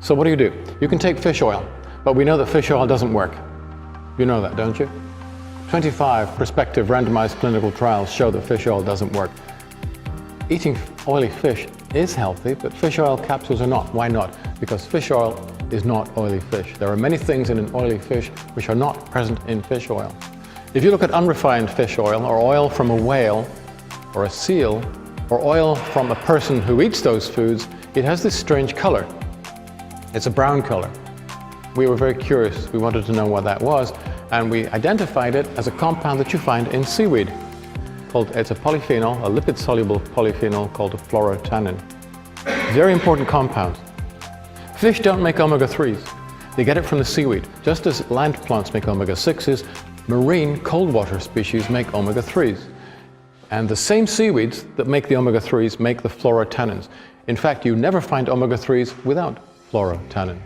So what do? You can take fish oil, but we know that fish oil doesn't work. You know that, don't you? 25 prospective randomized clinical trials show that fish oil doesn't work. Eating oily fish is healthy, but fish oil capsules are not. Why not? Because fish oil is not oily fish. There are many things in an oily fish which are not present in fish oil. If you look at unrefined fish oil, or oil from a whale, or a seal, or oil from a person who eats those foods, it has this strange color. It's a brown color. We were very curious. We wanted to know what that was, and we identified it as a compound that you find in seaweed. It's a polyphenol, a lipid-soluble polyphenol called a fluorotannin. Very important compound. Fish don't make omega-3s. They get it from the seaweed. Just as land plants make omega-6s, marine cold water species make omega-3s. And the same seaweeds that make the omega-3s make the fluorotannins. In fact, you never find omega-3s without fluorotannins.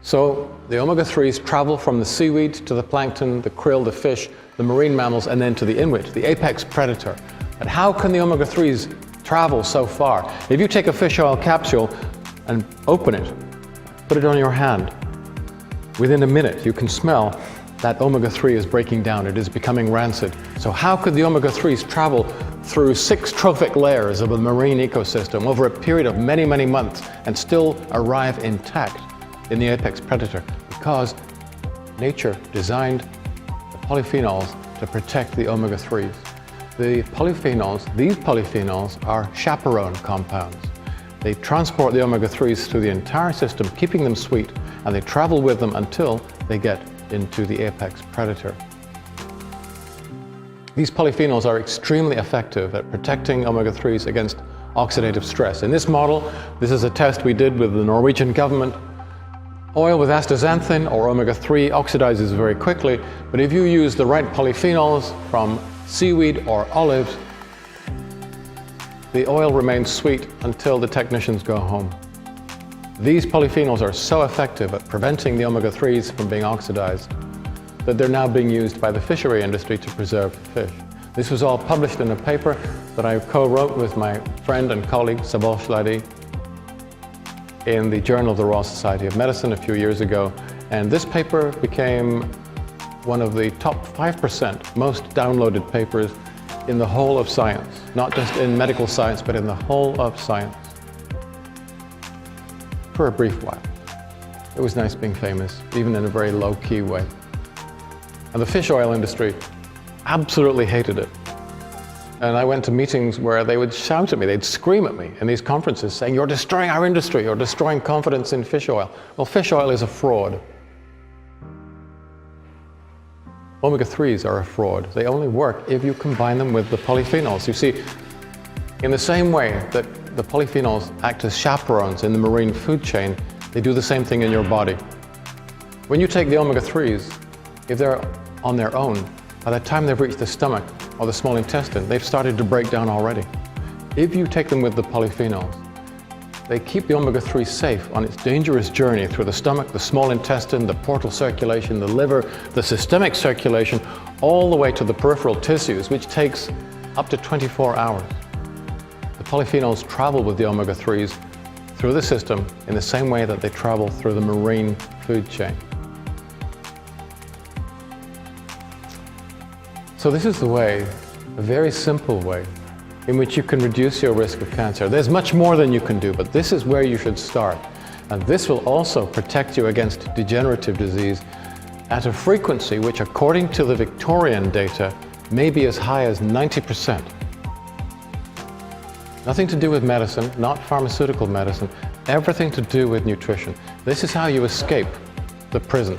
So the omega-3s travel from the seaweed to the plankton, the krill, the fish, the marine mammals, and then to the inuit, the apex predator. But how can the omega-3s travel so far? If you take a fish oil capsule and open it, put it on your hand, within a minute you can smell that omega-3 is breaking down, it is becoming rancid. So how could the omega-3s travel through 6 trophic layers of a marine ecosystem over a period of many, many months and still arrive intact in the apex predator? Because nature designed the polyphenols to protect the omega-3s. These polyphenols are chaperone compounds. They transport the omega-3s through the entire system, keeping them sweet, and they travel with them until they get into the apex predator. These polyphenols are extremely effective at protecting omega-3s against oxidative stress. In this model, this is a test we did with the Norwegian government. Oil with astaxanthin or omega-3 oxidizes very quickly, but if you use the right polyphenols from seaweed or olives, the oil remains sweet until the technicians go home. These polyphenols are so effective at preventing the omega-3s from being oxidized that they're now being used by the fishery industry to preserve fish. This was all published in a paper that I co-wrote with my friend and colleague Sabol Shladi in the Journal of the Royal Society of Medicine a few years ago. And this paper became one of the top 5% most downloaded papers in the whole of science, not just in medical science, but in the whole of science. For a brief while. It was nice being famous, even in a very low-key way. And the fish oil industry absolutely hated it. And I went to meetings where they would shout at me, they'd scream at me in these conferences saying, "You're destroying our industry, you're destroying confidence in fish oil." Well, fish oil is a fraud. Omega-3s are a fraud. They only work if you combine them with the polyphenols. You see, in the same way that the polyphenols act as chaperones in the marine food chain, they do the same thing in your body. When you take the omega-3s, if they're on their own, by the time they've reached the stomach or the small intestine, they've started to break down already. If you take them with the polyphenols, they keep the omega-3 safe on its dangerous journey through the stomach, the small intestine, the portal circulation, the liver, the systemic circulation, all the way to the peripheral tissues, which takes up to 24 hours. The polyphenols travel with the omega-3s through the system in the same way that they travel through the marine food chain. So this is the way, a very simple way, in which you can reduce your risk of cancer. There's much more than you can do, but this is where you should start. And this will also protect you against degenerative disease at a frequency which, according to the Victorian data, may be as high as 90%. Nothing to do with medicine, not pharmaceutical medicine, everything to do with nutrition. This is how you escape the prison.